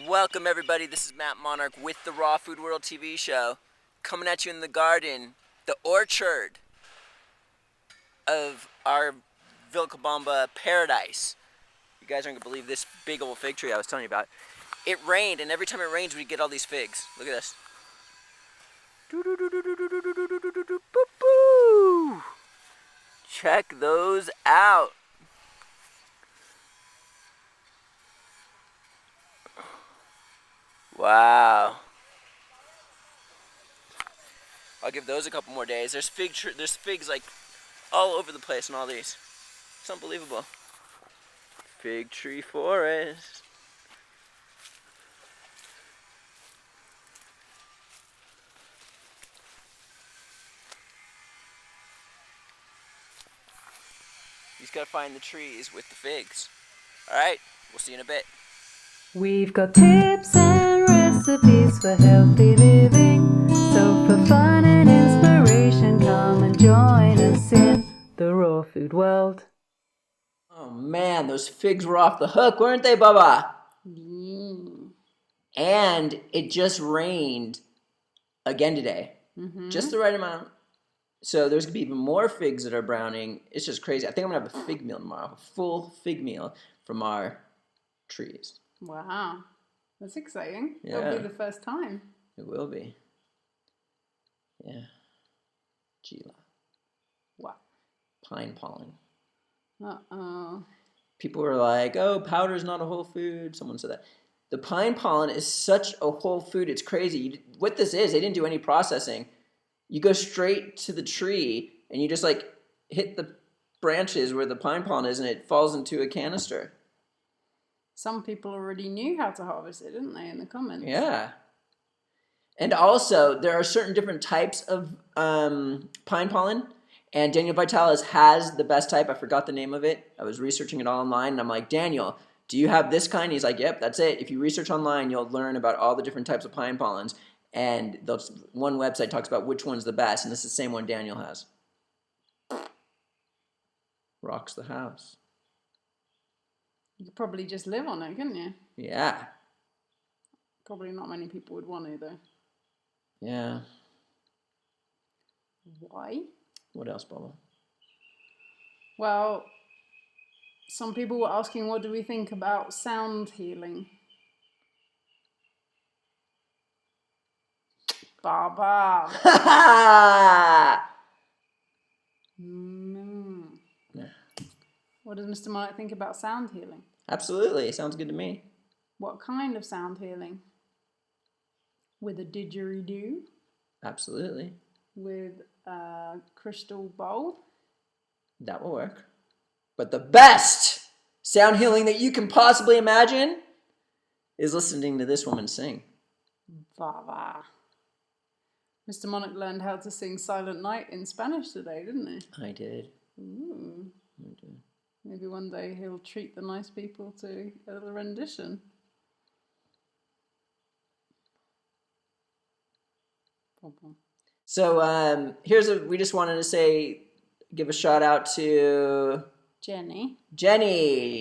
Welcome everybody, this is Matt Monarch with the Raw Food World TV show, coming at you in the garden, the orchard of our Vilcabamba paradise. You guys aren't going to believe this big old fig tree I was telling you about. It rained, and every time it rains we get all these figs. Look at this. Check those out. Wow. I'll give those a couple more days. There's figs like all over the place in all these. It's unbelievable. Fig tree forest. You just gotta find the trees with the figs. Alright, we'll see you in a bit. We've got tips and recipes for healthy living. So for fun and inspiration, come and join us in the raw food world. Oh man, those figs were off the hook, weren't they, Bubba? And it just rained again today. Just the right amount. So there's going to be even more figs that are browning. It's just crazy. I think I'm going to have a fig meal tomorrow. A full fig meal from our trees. Wow, that's exciting. Yeah. That'll be the first time. It will be. Yeah. Gila. Wow. Pine pollen. Uh-oh. People were like, oh, powder's not a whole food. Someone said that. The pine pollen is such a whole food. It's crazy. What this is, they didn't do any processing. You go straight to the tree and you just like hit the branches where the pine pollen is and it falls into a canister. Some people already knew how to harvest it, didn't they, in the comments? Yeah. And also, there are certain different types of pine pollen. And Daniel Vitalis has the best type. I forgot the name of it. I was researching it all online. And I'm like, Daniel, do you have this kind? He's like, yep, that's it. If you research online, you'll learn about all the different types of pine pollens. And one website talks about which one's the best. And this is the same one Daniel has. Rocks the house. You could probably just live on it, couldn't you? Yeah. Probably not many people would want to, though. Yeah. Why? What else, Bubba? Well, some people were asking, what do we think about sound healing? Baba. Yeah. What does Mr. Monarch think about sound healing? Absolutely. Sounds good to me. What kind of sound healing? With a didgeridoo? Absolutely. With a crystal bowl? That will work. But the best sound healing that you can possibly imagine is listening to this woman sing. Baba. Mr. Monarch learned how to sing Silent Night in Spanish today, didn't he? I did. Ooh. I did. Maybe one day he'll treat the nice people to a little rendition. So we just wanted to give a shout out to Jenny.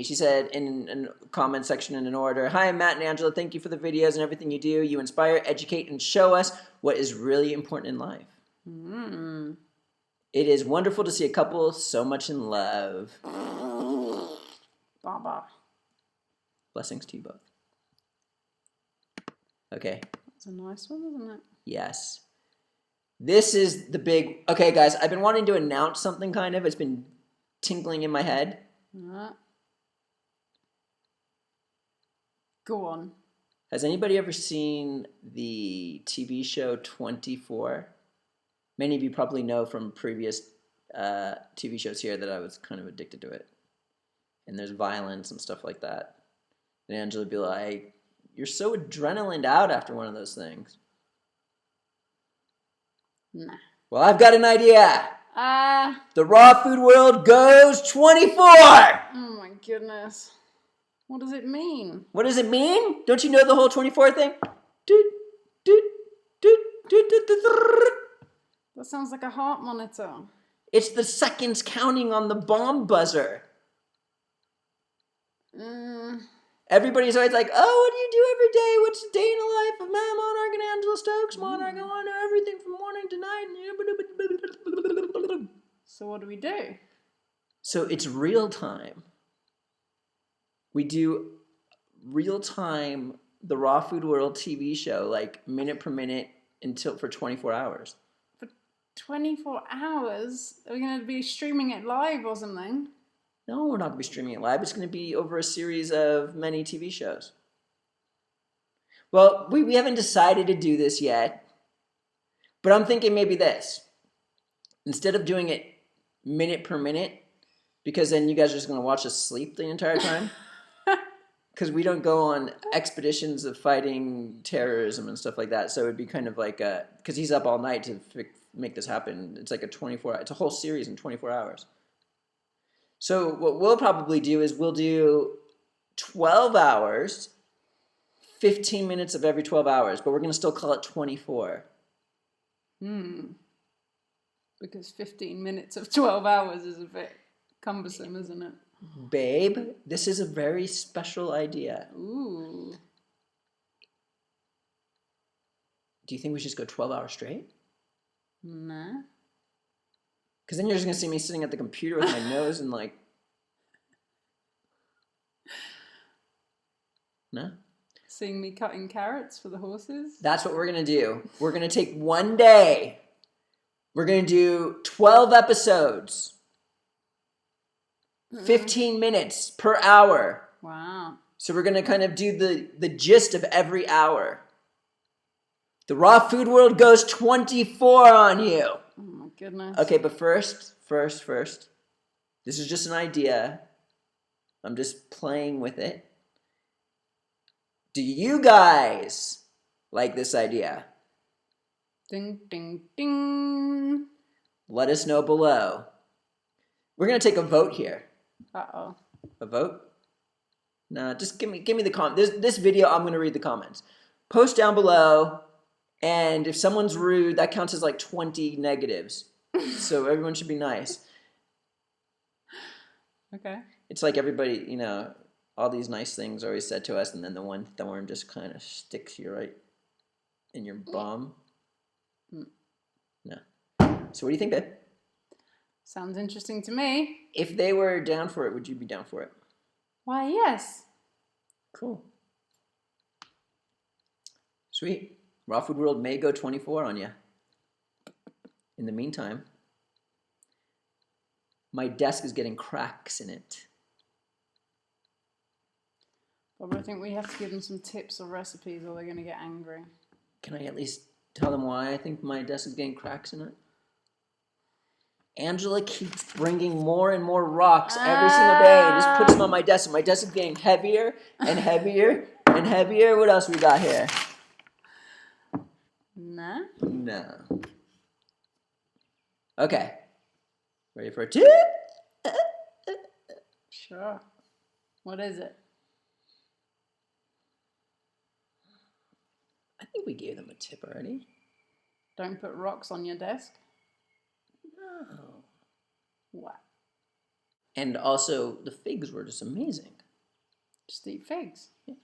She said in a comment section in an order, hi, I'm Matt and Angela. Thank you for the videos and everything you do. You inspire, educate, and show us what is really important in life. It is wonderful to see a couple so much in love. Baba. Blessings to you both. Okay. That's a nice one, isn't it? Yes. This is the big... Okay, guys, I've been wanting to announce something kind of. It's been tinkling in my head. Go on. Has anybody ever seen the TV show 24? Many of you probably know from previous TV shows here that I was kind of addicted to it. And there's violence and stuff like that. And Angela would be like, you're so adrenalined out after one of those things. Nah. Well, I've got an idea. The Raw Food World goes 24! Oh my goodness. What does it mean? What does it mean? Don't you know the whole 24 thing? That sounds like a heart monitor. It's the seconds counting on the bomb buzzer. Everybody's always like, oh, what do you do every day? Stokes monitor. I go on to everything from morning to night. So what do we do? So it's real time. We do real time, the Raw Food World TV show, like minute per minute until for 24 hours. For 24 hours? Are we going to be streaming it live or something? No, we're not going to be streaming it live. It's going to be over a series of many TV shows. Well, we haven't decided to do this yet, but I'm thinking maybe this. Instead of doing it minute per minute, because then you guys are just going to watch us sleep the entire time. Because we don't go on expeditions of fighting terrorism and stuff like that. So it'd be kind of like because he's up all night to make this happen. It's like it's a whole series in 24 hours. So what we'll probably do is we'll do 12 hours, 15 minutes of every 12 hours, but we're going to still call it 24. Because 15 minutes of 12 hours is a bit cumbersome, isn't it? Babe, this is a very special idea. Ooh. Do you think we should just go 12 hours straight? Nah. Because then you're just going to see me sitting at the computer with my nose and like... No? Seeing me cutting carrots for the horses? That's what we're going to do. We're going to take one day. We're going to do 12 episodes. 15 minutes per hour. Wow. So we're going to kind of do the gist of every hour. The Raw Food World goes 24 on you. Oh my goodness. Okay, but first. This is just an idea. I'm just playing with it. Do you guys like this idea? Ding, ding, ding. Let us know below. We're going to take a vote here. Uh-oh. A vote? No, just give me the comment. This video, I'm going to read the comments. Post down below, and if someone's rude, that counts as like 20 negatives. So everyone should be nice. Okay. It's like everybody, all these nice things are always said to us, and then the one thorn just kind of sticks you right in your bum. No. So what do you think, babe? Sounds interesting to me. If they were down for it, would you be down for it? Why, yes. Cool. Sweet. Raw Food World may go 24 on you. In the meantime, my desk is getting cracks in it. But I think we have to give them some tips or recipes or they're going to get angry. Can I at least tell them why I think my desk is getting cracks in it? Angela keeps bringing more and more rocks every single day and just puts them on my desk. And my desk is getting heavier and heavier and heavier. What else we got here? Nah. No. Okay. Ready for a tip? Sure. What is it? I think we gave them a tip already. Don't put rocks on your desk? No. What? And also, the figs were just amazing. Just eat figs. Yeah.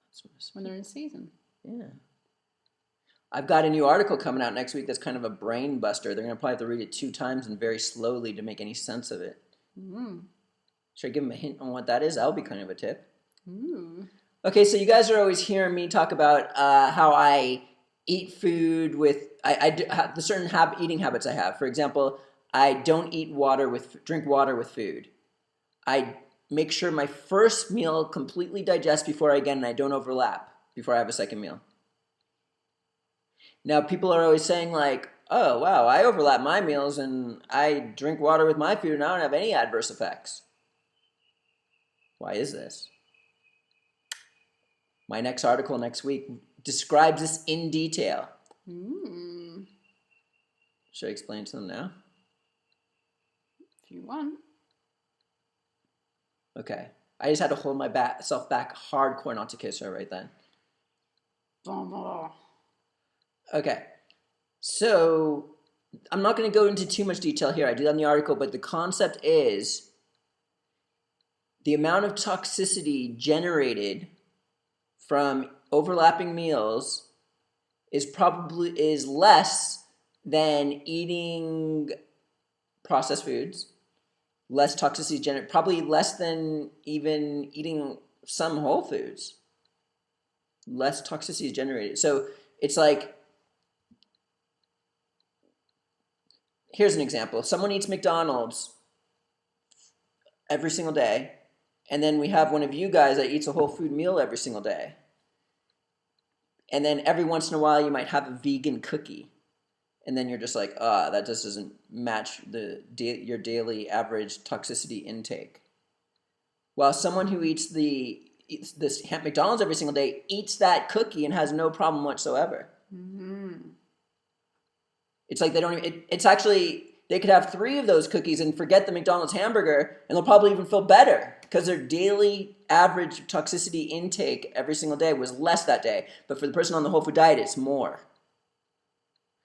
That's what when they're in season. Yeah. I've got a new article coming out next week that's kind of a brain buster. They're going to probably have to read it 2 times and very slowly to make any sense of it. Should I give them a hint on what that is? That'll be kind of a tip. Ooh. Okay, so you guys are always hearing me talk about how I eat food with the certain eating habits I have. For example, I don't drink water with food. I make sure my first meal completely digests before I don't overlap before I have a second meal. Now, people are always saying like, oh, wow, I overlap my meals and I drink water with my food and I don't have any adverse effects. Why is this? My next article next week describes this in detail. Should I explain it to them now? If you want. Okay. I just had to hold myself back hardcore not to kiss her right then. Okay. So, I'm not going to go into too much detail here. I do that in the article, but the concept is the amount of toxicity generated from overlapping meals is less than eating processed foods, less toxicity generated, probably less than even eating some whole foods. Less toxicity is generated. So it's like, here's an example. If someone eats McDonald's every single day, and then we have one of you guys that eats a whole food meal every single day, and then every once in a while you might have a vegan cookie, and then you're just like, that just doesn't match your daily average toxicity intake. While someone who eats this McDonald's every single day eats that cookie and has no problem whatsoever. Mm-hmm. It's like it's actually, they could have 3 of those cookies and forget the McDonald's hamburger, and they'll probably even feel better because their daily average toxicity intake every single day was less that day. But for the person on the whole food diet, it's more.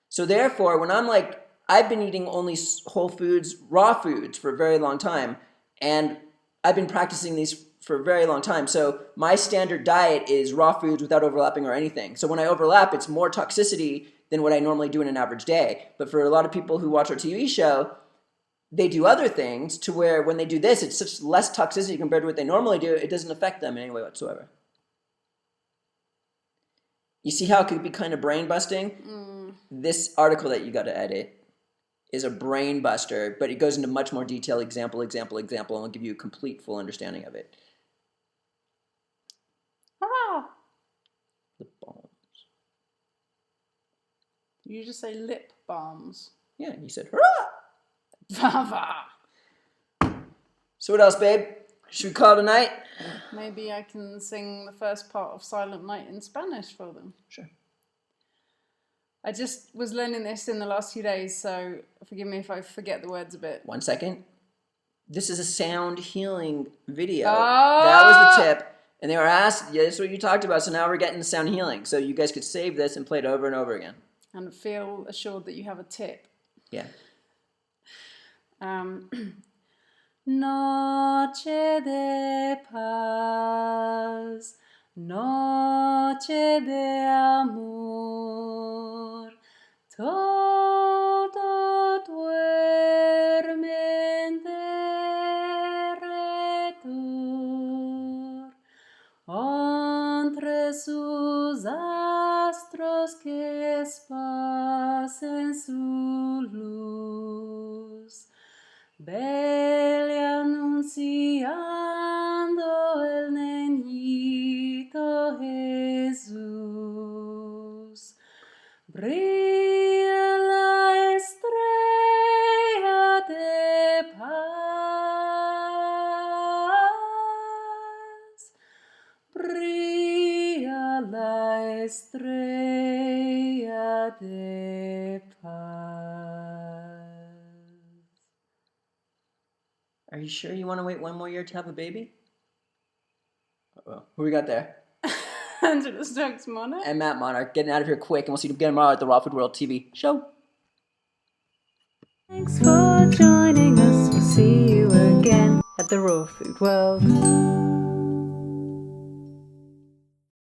So therefore, when I'm like, I've been eating only whole foods, raw foods for a very long time, and I've been practicing these for a very long time. So my standard diet is raw foods without overlapping or anything. So when I overlap, it's more toxicity than what I normally do in an average day. But for a lot of people who watch our TV show, they do other things to where when they do this, it's such less toxicity compared to what they normally do, it doesn't affect them in any way whatsoever. You see how it could be kind of brain busting? This article that you got to edit is a brain buster, but it goes into much more detail, example, and will give you a complete, full understanding of it. Hurrah! Lip balms. You just say lip balms. Yeah, you said hurrah! Va. So what else, babe? Should we call it a night? Maybe I can sing the first part of Silent Night in Spanish for them. Sure. I just was learning this in the last few days, so forgive me if I forget the words a bit. 1 second. This is a sound healing video. Oh! That was the tip. And they were asked, yeah, that's what you talked about, so now we're getting the sound healing. So you guys could save this and play it over and over again. And feel assured that you have a tip. Yeah. Noche de paz, noche de amor, todo duerme en derredor, entre sus astros que esparcen su luz. Vele anunciando el niñito Jesús. Brilla la estrella de paz. Brilla la estrella de paz. Are you sure you want to wait 1 more year to have a baby? Well, who we got there? Angela Stokes Monarch. And Matt Monarch, getting out of here quick, and we'll see you again tomorrow at the Raw Food World TV show. Thanks for joining us. We'll see you again at the Raw Food World.